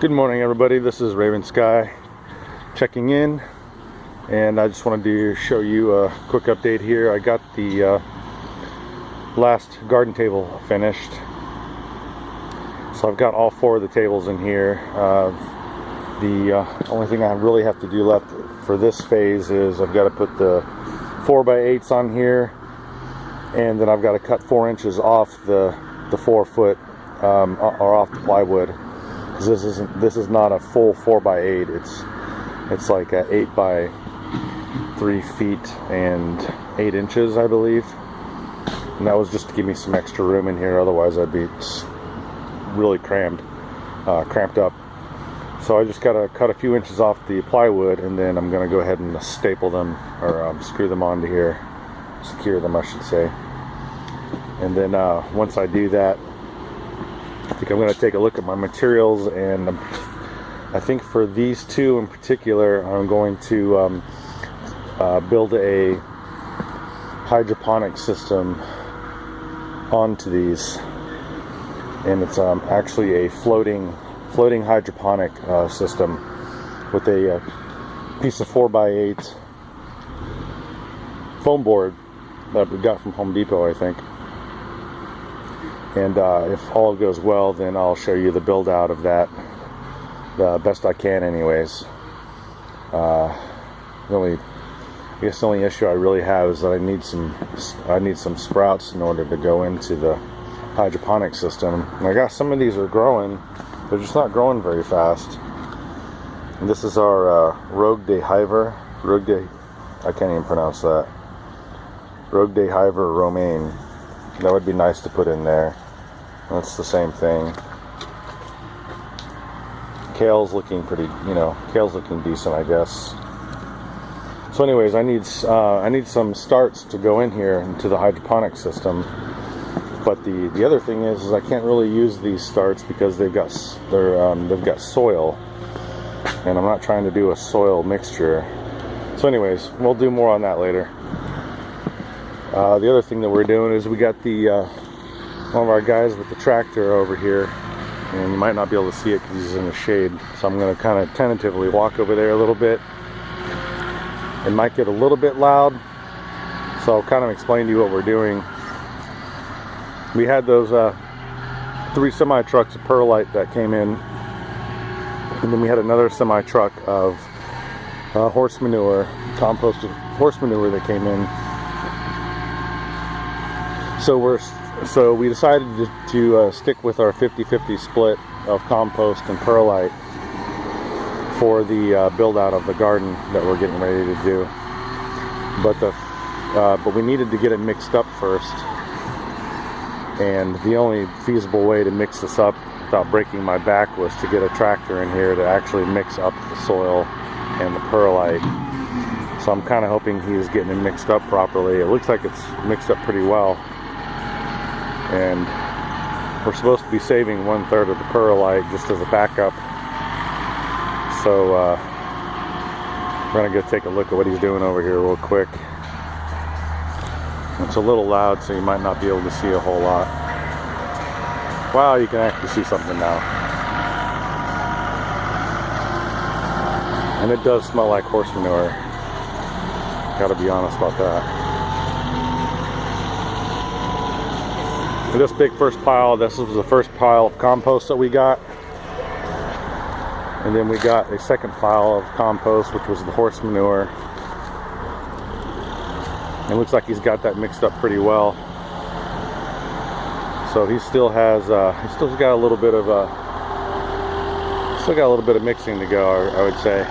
Good morning, everybody. This is RavenSky checking in, and I just wanted to show you a quick update here. I got the last garden table finished, so I've got all 4 of the tables in here. The only thing I really have to do left for this phase is I've got to put the 4x8s on here, and then I've got to cut 4 inches off the 4 foot or off the plywood. This is not a full 4x8. It's like a 8 by 3 feet and 8 inches, I believe. And that was just to give me some extra room in here. Otherwise, I'd be really cramped up. So I just gotta cut a few inches off the plywood, and then I'm gonna go ahead and staple them or screw them onto here, secure them, I should say. And then once I do that, I think I'm going to take a look at my materials, and I think for these 2 in particular, I'm going to build a hydroponic system onto these, and it's actually a floating hydroponic system with a piece of 4x8 foam board that we got from Home Depot, I think. And if all goes well, then I'll show you the build out of that the best I can anyways. I guess the only issue I really have is that I need some sprouts in order to go into the hydroponic system. And I got some of these are growing, they're just not growing very fast. And this is our Rogue de Hiver. I can't even pronounce that. Rogue de Hiver romaine. That would be nice to put in there. That's the same thing. Kale's looking pretty, kale's looking decent, I guess. So anyways, I need some starts to go in here into the hydroponic system. But the other thing is I can't really use these starts because they've got soil, and I'm not trying to do a soil mixture. So anyways, we'll do more on that later. The other thing that we're doing is we got one of our guys with the tractor over here, and you might not be able to see it because he's in the shade, so I'm going to kind of tentatively walk over there a little bit. It might get a little bit loud, so I'll kind of explain to you what we're doing. We had those 3 semi-trucks of Perlite that came in, and then we had another semi-truck of horse manure, composted horse manure that came in. So we decided to stick with our 50-50 split of compost and perlite for the build out of the garden that we're getting ready to do. But we needed to get it mixed up first, and the only feasible way to mix this up without breaking my back was to get a tractor in here to actually mix up the soil and the perlite. So I'm kind of hoping he's getting it mixed up properly. It looks like it's mixed up pretty well. And we're supposed to be saving 1/3 of the perlite just as a backup. So we're gonna go take a look at what he's doing over here real quick. It's a little loud, so you might not be able to see a whole lot. Wow, you can actually see something now. And it does smell like horse manure. Gotta be honest about that. This big first pile, this was the first pile of compost that we got. And then we got a second pile of compost, which was the horse manure. It looks like he's got that mixed up pretty well. So he still has, he's still got a little bit of mixing to go, I would say.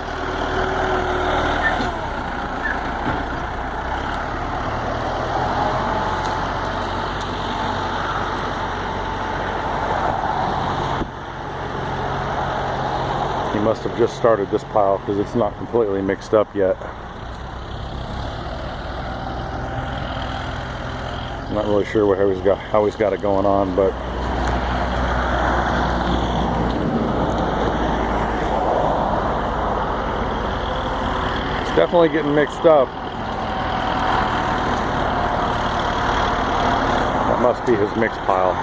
He must have just started this pile because it's not completely mixed up yet. I'm not really sure how he's got it going on, but it's definitely getting mixed up. That must be his mix pile.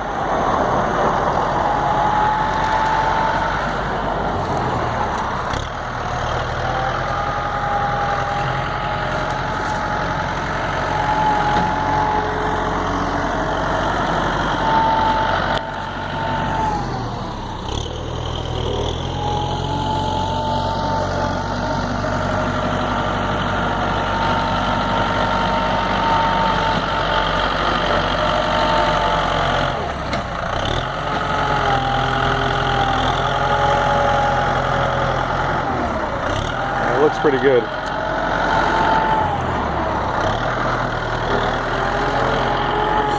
looks pretty good.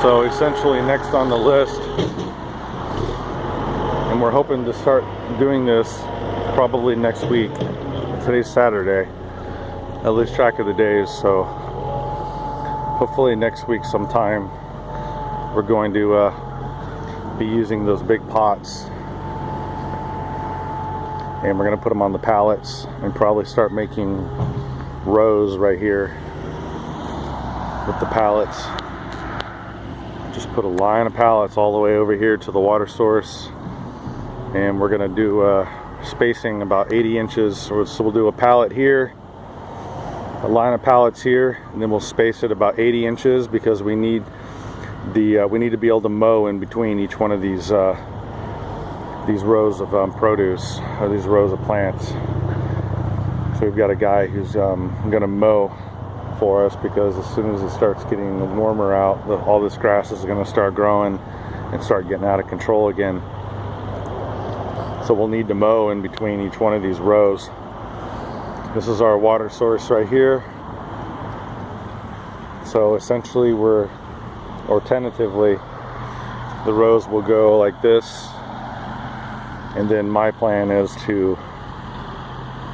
So essentially next on the list, and we're hoping to start doing this probably next week. Today's Saturday. I lose track of the days, so hopefully next week sometime we're going to be using those big pots, and we're going to put them on the pallets and probably start making rows right here with the pallets. Just put a line of pallets all the way over here to the water source, and we're going to do spacing about 80 inches. So we'll do a pallet here, a line of pallets here, and then we'll space it about 80 inches because we need to be able to mow in between each one of these rows of produce, or these rows of plants. So we've got a guy who's going to mow for us, because as soon as it starts getting warmer out, all this grass is going to start growing and start getting out of control again. So we'll need to mow in between each one of these rows. This is our water source right here. So essentially tentatively, the rows will go like this, and then my plan is to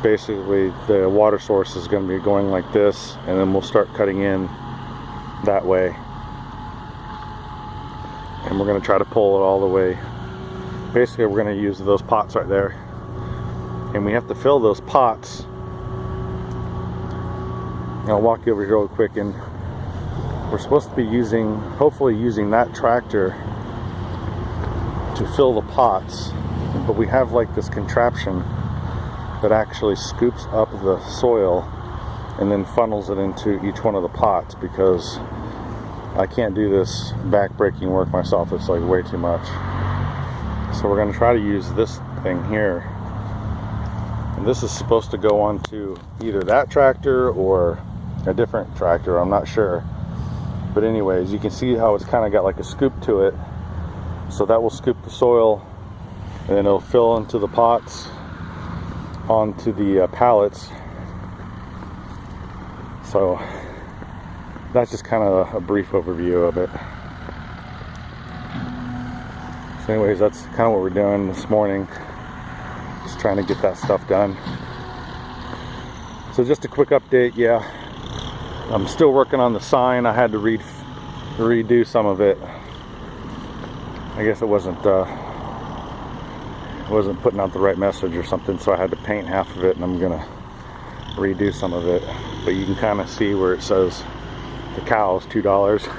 basically, the water source is going to be going like this, and then we'll start cutting in that way, and we're going to try to pull it all the way. Basically, we're going to use those pots right there, and we have to fill those pots. I'll walk you over here real quick, and we're supposed to be hopefully using that tractor to fill the pots, but we have like this contraption that actually scoops up the soil and then funnels it into each one of the pots, because I can't do this back-breaking work myself. It's like way too much. So we're going to try to use this thing here, and this is supposed to go onto either that tractor or a different tractor, I'm not sure. But anyways, you can see how it's kind of got like a scoop to it, so that will scoop the soil, and then it'll fill into the pots onto the pallets. So that's just kind of a brief overview of it. So anyways, that's kind of what we're doing this morning, just trying to get that stuff done. So just a quick update. Yeah, I'm still working on the sign. I had to redo some of it. I guess it wasn't putting out the right message or something, so I had to paint half of it, and I'm gonna redo some of it. But you can kind of see where it says the cows $2.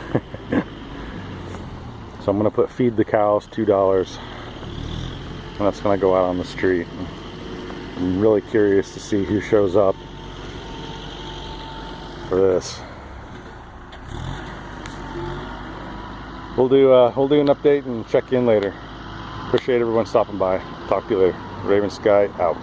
So I'm gonna put feed the cows $2, and that's gonna go out on the street. I'm really curious to see who shows up for this. We'll do an update and check in later. Appreciate everyone stopping by. Talk to you later. RavenSky out.